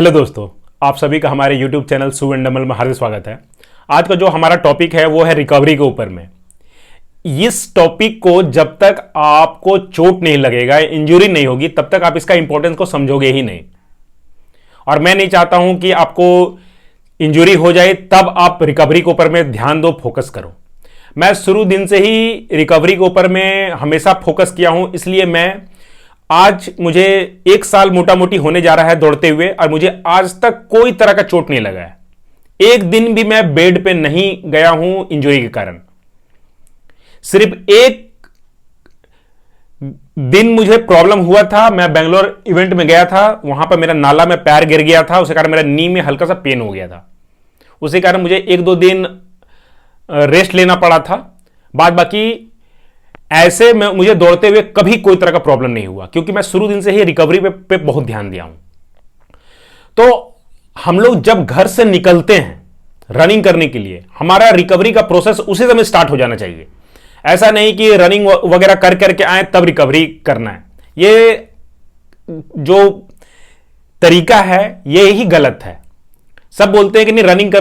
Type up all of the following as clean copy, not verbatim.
Hello दोस्तों, आप सभी का हमारे YouTube चैनल सू एंड डमल में हार्दिक स्वागत है। आज का जो हमारा टॉपिक है वो है रिकवरी के ऊपर में। इस टॉपिक को जब तक आपको चोट नहीं लगेगा, इंजरी नहीं होगी, तब तक आप इसका इंपॉर्टेंस को समझोगे ही नहीं। और मैं नहीं चाहता हूं कि आपको इंजरी हो जाए तब आप रिकवरी के ऊपर में ध्यान दो, फोकस करो। मैं शुरू दिन से ही रिकवरी के ऊपर में हमेशा फोकस किया हूं, इसलिए मैं आज मुझे 1 साल मोटा मोटी होने जा रहा है दौड़ते हुए और मुझे आज तक कोई तरह का चोट नहीं लगा है। एक दिन भी मैं बेड पे नहीं गया हूं इंजरी के कारण। सिर्फ एक दिन मुझे प्रॉब्लम हुआ था, मैं बेंगलोर इवेंट में गया था, वहां पर मेरा नाला में पैर गिर गया था, उसके कारण मेरा नी में हल्का सा पेन हो गया था। उसी कारण मुझे 1-2 दिन रेस्ट लेना पड़ा था। बाद बाकी ऐसे में मुझे दौड़ते हुए कभी कोई तरह का प्रॉब्लम नहीं हुआ, क्योंकि मैं शुरू दिन से ही रिकवरी पे बहुत ध्यान दिया हूं। तो हम लोग जब घर से निकलते हैं रनिंग करने के लिए, हमारा रिकवरी का प्रोसेस उसी समय स्टार्ट हो जाना चाहिए। ऐसा नहीं कि रनिंग वगैरह कर करके आए तब रिकवरी करना है। ये जो तरीका है ये ही गलत है। सब बोलते हैं कि नहीं, रनिंग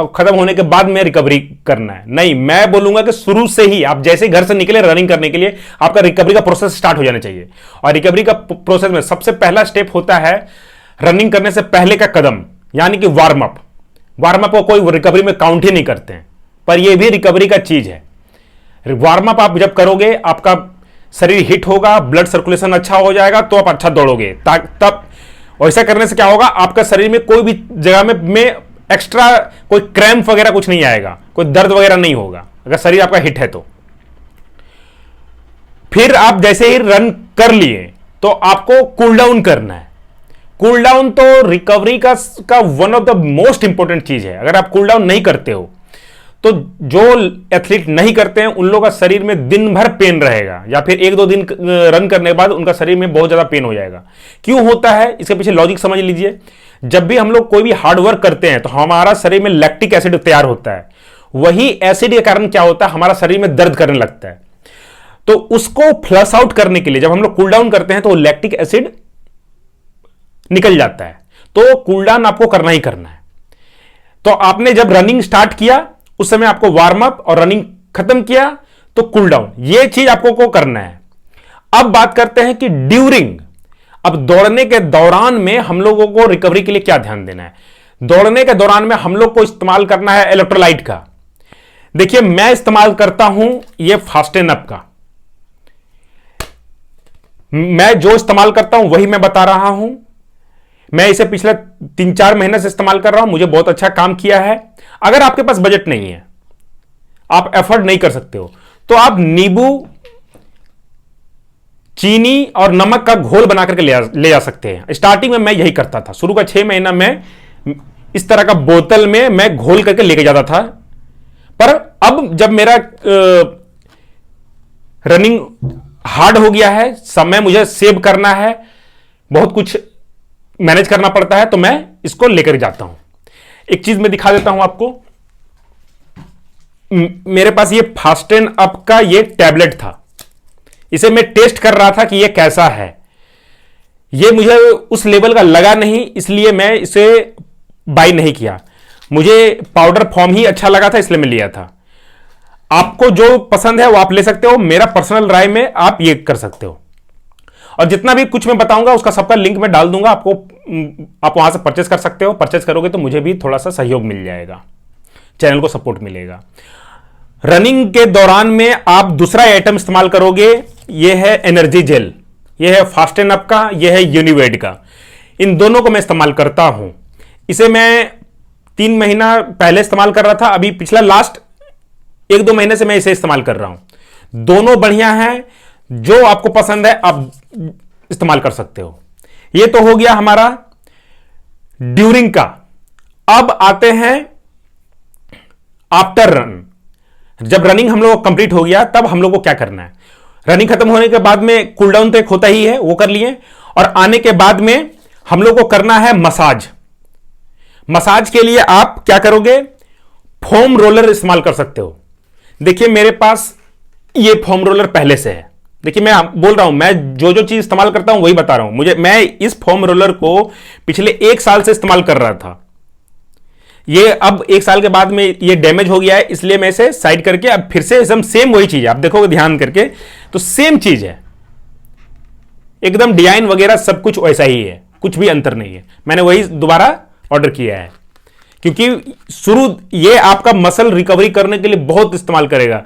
खत्म होने के बाद में रिकवरी करना है। नहीं, मैं बोलूंगा कि शुरू से ही आप जैसे घर से निकले रनिंग करने के लिए, आपका रिकवरी का प्रोसेस स्टार्ट हो जाना चाहिए। और रिकवरी का प्रोसेस में सबसे पहला स्टेप होता है रनिंग करने से पहले का कदम, यानी कि वार्म अप। वार्म अप को कोई रिकवरी में काउंट ही नहीं करते हैं, पर यह भी रिकवरी का चीज है। वार्म अप आप जब करोगे, आपका शरीर हिट होगा, ब्लड सर्कुलेशन अच्छा हो जाएगा, तो आप अच्छा दौड़ोगे। तब ऐसा करने से क्या होगा, आपका शरीर में कोई भी जगह में एक्स्ट्रा कोई क्रैम्प वगैरह कुछ नहीं आएगा, कोई दर्द वगैरह नहीं होगा अगर शरीर आपका हिट है तो। फिर आप जैसे ही रन कर लिए तो आपको कूल डाउन करना है। कूल डाउन तो रिकवरी का one of the most important चीज है। अगर आप कूल डाउन नहीं करते हो तो जो एथलीट नहीं करते हैं उन लोगों का शरीर में दिन भर पेन रहेगा, या फिर 1-2 दिन रन करने के बाद उनका शरीर में बहुत ज्यादा पेन हो जाएगा। क्यों होता है, इसके पीछे लॉजिक समझ लीजिए। जब भी हम लोग कोई भी हार्ड वर्क करते हैं तो हमारा शरीर में लैक्टिक एसिड तैयार होता है। वही एसिड के कारण क्या होता है, हमारा शरीर में दर्द करने लगता है। तो उसको फ्लश आउट करने के लिए जब हम लोग कूल डाउन करते हैं तो लैक्टिक एसिड निकल जाता है। तो कूल डाउन आपको करना ही करना है। तो आपने जब रनिंग स्टार्ट किया उस समय आपको वार्म अप, और रनिंग खत्म किया तो कूल डाउन, यह चीज आपको को करना है। अब बात करते हैं कि ड्यूरिंग, अब दौड़ने के दौरान में हम लोगों को रिकवरी के लिए क्या ध्यान देना है। दौड़ने के दौरान में हम लोग को इस्तेमाल करना है इलेक्ट्रोलाइट का। देखिए, मैं इस्तेमाल करता हूं यह फास्टेन अप का। मैं जो इस्तेमाल करता हूं वही मैं बता रहा हूं। मैं इसे पिछले 3-4 महीने से इस्तेमाल कर रहा हूं, मुझे बहुत अच्छा काम किया है। अगर आपके पास बजट नहीं है, आप एफर्ट नहीं कर सकते हो, तो आप नींबू, चीनी और नमक का घोल बना करके ले जा सकते हैं। स्टार्टिंग में मैं यही करता था। शुरू का 6 महीना में इस तरह का बोतल में मैं घोल करके लेके जाता था। पर अब जब मेरा रनिंग हार्ड हो गया है, समय मुझे सेव करना है, बहुत कुछ मैनेज करना पड़ता है, तो मैं इसको लेकर जाता हूं। एक चीज मैं दिखा देता हूं आपको। मेरे पास ये फास्टेन अप का ये टैबलेट था। इसे मैं टेस्ट कर रहा था कि ये कैसा है। ये मुझे उस लेवल का लगा नहीं, इसलिए मैं इसे बाय नहीं किया। मुझे पाउडर फॉर्म ही अच्छा लगा था, इसलिए मैं लिया था। आपको जो पसंद है वो आप ले सकते हो। मेरा पर्सनल राय में आप ये कर सकते हो। और जितना भी कुछ मैं बताऊंगा उसका सबका लिंक मैं डाल दूंगा आपको, आप वहां से परचेस कर सकते हो। परचेस करोगे तो मुझे भी थोड़ा सा सहयोग मिल जाएगा, चैनल को सपोर्ट मिलेगा। रनिंग के दौरान में आप दूसरा आइटम इस्तेमाल करोगे, यह है एनर्जी जेल। यह है फास्टेन अप का, यह है यूनिवेड का। इन दोनों को मैं इस्तेमाल करता हूं। इसे मैं 3 महीना पहले इस्तेमाल कर रहा था, अभी पिछला लास्ट 1-2 महीने से मैं इसे इस्तेमाल कर रहा हूं। दोनों बढ़िया हैं। जो आपको पसंद है आप इस्तेमाल कर सकते हो। यह तो हो गया हमारा ड्यूरिंग का। अब आते हैं आफ्टर रन। जब रनिंग हम लोग कंप्लीट हो गया तब हम लोग को क्या करना है। रनिंग खत्म होने के बाद में कूल डाउन तो एक होता ही है, वो कर लिए। और आने के बाद में हम लोग को करना है मसाज। मसाज के लिए आप क्या करोगे, फोम रोलर इस्तेमाल कर सकते हो। देखिए, मेरे पास ये फोम रोलर पहले से है, देखिए मैं बोल रहा हूं, मैं जो जो चीज इस्तेमाल करता हूं वही बता रहा हूं। मैं इस फोम रोलर को पिछले 1 साल से इस्तेमाल कर रहा था। ये अब 1 साल के बाद में ये डैमेज हो गया है, इसलिए मैं इसे साइड करके अब फिर से एकदम सेम वही चीज है। आप देखोगे ध्यान करके तो सेम चीज है, एकदम डिजाइन वगैरह सब कुछ वैसा ही है, कुछ भी अंतर नहीं है। मैंने वही दोबारा ऑर्डर किया है क्योंकि ये आपका मसल रिकवरी करने के लिए बहुत इस्तेमाल करेगा।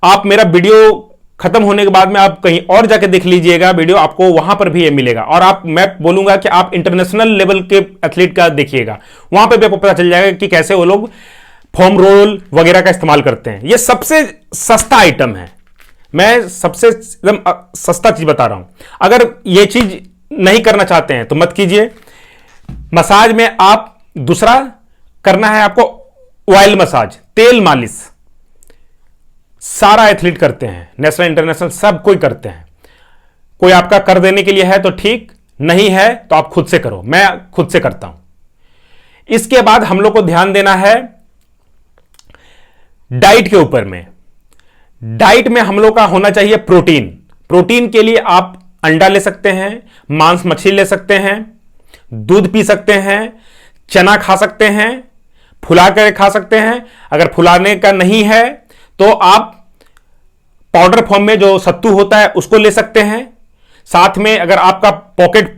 आप मेरा वीडियो खत्म होने के बाद में आप कहीं और जाके देख लीजिएगा वीडियो, आपको वहां पर भी ये मिलेगा। और मैं बोलूंगा कि आप इंटरनेशनल लेवल के एथलीट का देखिएगा, वहां पर भी आपको पता चल जाएगा कि कैसे वो लोग फोम रोल वगैरह का इस्तेमाल करते हैं। ये सबसे सस्ता आइटम है, मैं सबसे एकदम सस्ता चीज बता रहा हूं। अगर ये चीज नहीं करना चाहते हैं तो मत कीजिए। मसाज में आप दूसरा करना है आपको ऑयल मसाज, तेल मालिश, सारा एथलीट करते हैं, नेशनल इंटरनेशनल सब कोई करते हैं। कोई आपका कर देने के लिए है तो ठीक, नहीं है तो आप खुद से करो। मैं खुद से करता हूं। इसके बाद हम लोग को ध्यान देना है डाइट के ऊपर में। डाइट में हम लोग का होना चाहिए प्रोटीन। प्रोटीन के लिए आप अंडा ले सकते हैं, मांस मछली ले सकते हैं, दूध पी सकते हैं, चना खा सकते हैं, फुला कर खा सकते हैं। अगर फुलाने का नहीं है तो आप पाउडर फॉर्म में जो सत्तू होता है उसको ले सकते हैं। साथ में अगर आपका पॉकेट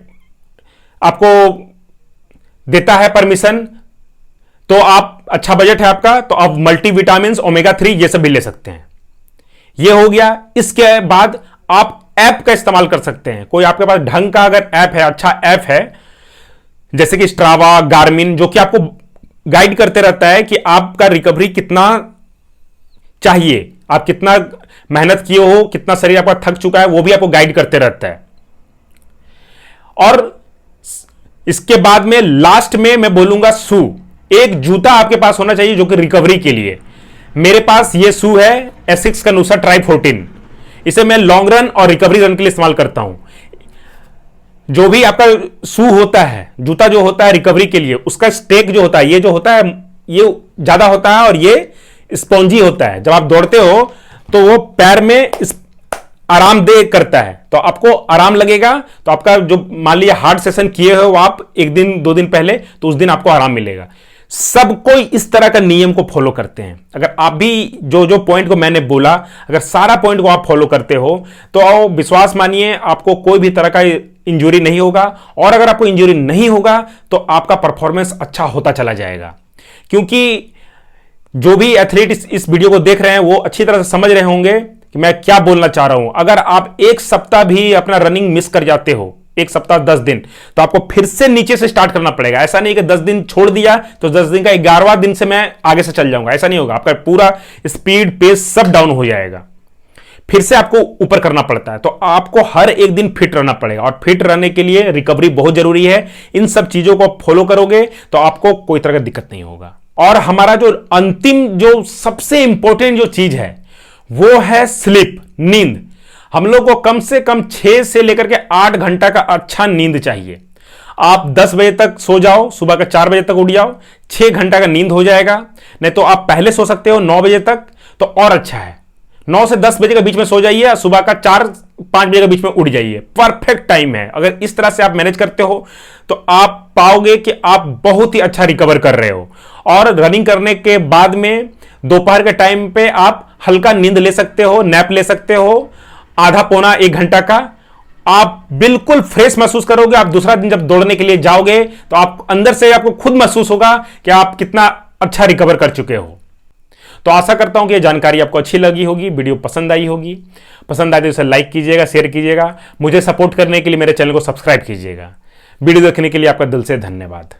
आपको देता है परमिशन, तो आप अच्छा बजट है आपका, तो आप मल्टीविटामिन, ओमेगा 3 ये सब भी ले सकते हैं। ये हो गया। इसके बाद आप ऐप का इस्तेमाल कर सकते हैं। कोई आपके पास ढंग का अगर ऐप है, अच्छा ऐप है, जैसे कि स्ट्रावा, गार्मिन, जो कि आपको गाइड करते रहता है कि आपका रिकवरी कितना चाहिए, आप कितना मेहनत किए हो, कितना शरीर आपका थक चुका है, वो भी आपको गाइड करते रहता है। और इसके बाद में लास्ट में मैं बोलूंगा शू। एक जूता आपके पास होना चाहिए जो कि रिकवरी के लिए। मेरे पास ये शू है एसिक्स का नूसा ट्राई 14। इसे मैं लॉन्ग रन और रिकवरी रन के लिए इस्तेमाल करता हूं। जो भी आपका शू होता है, जूता जो होता है रिकवरी के लिए, उसका स्टेक जो होता है, ये जो होता है ये ज्यादा होता है और ये स्पॉन्जी होता है। जब आप दौड़ते हो तो वो पैर में आरामदेह करता है, तो आपको आराम लगेगा। तो आपका जो मान लिया हार्ड सेशन किए हो आप 1 दिन 2 दिन पहले, तो उस दिन आपको आराम मिलेगा। सब कोई इस तरह का नियम को फॉलो करते हैं। अगर आप भी जो जो पॉइंट को मैंने बोला, अगर सारा पॉइंट को आप फॉलो करते हो तो विश्वास मानिए आपको कोई भी तरह का इंजरी नहीं होगा। और अगर आपको इंजरी नहीं होगा तो आपका परफॉर्मेंस अच्छा होता चला जाएगा। क्योंकि जो भी एथलीट इस वीडियो को देख रहे हैं वो अच्छी तरह से समझ रहे होंगे कि मैं क्या बोलना चाह रहा हूं। अगर आप 1 सप्ताह भी अपना रनिंग मिस कर जाते हो, 1 सप्ताह 10 दिन, तो आपको फिर से नीचे से स्टार्ट करना पड़ेगा। ऐसा नहीं कि 10 दिन छोड़ दिया तो 10 दिन का 11वां दिन से मैं आगे से चल जाऊंगा, ऐसा नहीं होगा। आपका पूरा स्पीड पेस सब डाउन हो जाएगा। फिर से आपको ऊपर करना पड़ता है। तो आपको हर एक दिन फिट रहना पड़ेगा और फिट रहने के लिए रिकवरी बहुत जरूरी है। इन सब चीजों को फॉलो करोगे तो आपको कोई तरह का दिक्कत नहीं होगा। और हमारा जो अंतिम जो सबसे इंपॉर्टेंट जो चीज है वो है स्लीप, नींद। हम लोग को कम से कम 6 से लेकर के 8 घंटा का अच्छा नींद चाहिए। आप 10 बजे तक सो जाओ, सुबह का 4 बजे तक उठ जाओ, 6 घंटा का नींद हो जाएगा। नहीं तो आप पहले सो सकते हो 9 बजे तक, तो और अच्छा है। 9 से 10 बजे के बीच में सो जाइए, सुबह का 4-5 बजे के बीच में उठ जाइए। परफेक्ट टाइम है। अगर इस तरह से आप मैनेज करते हो तो आप पाओगे कि आप बहुत ही अच्छा रिकवर कर रहे हो। और रनिंग करने के बाद में दोपहर के टाइम पे आप हल्का नींद ले सकते हो, नैप ले सकते हो, आधा पौना 1 घंटा का। आप बिल्कुल फ्रेश महसूस करोगे। आप दूसरा दिन जब दौड़ने के लिए जाओगे तो आप अंदर से आपको खुद महसूस होगा कि आप कितना अच्छा रिकवर कर चुके हो। तो आशा करता हूं कि यह जानकारी आपको अच्छी लगी होगी, वीडियो पसंद आई होगी। पसंद आए तो इसे लाइक कीजिएगा, शेयर कीजिएगा। मुझे सपोर्ट करने के लिए मेरे चैनल को सब्सक्राइब कीजिएगा। वीडियो देखने के लिए आपका दिल से धन्यवाद।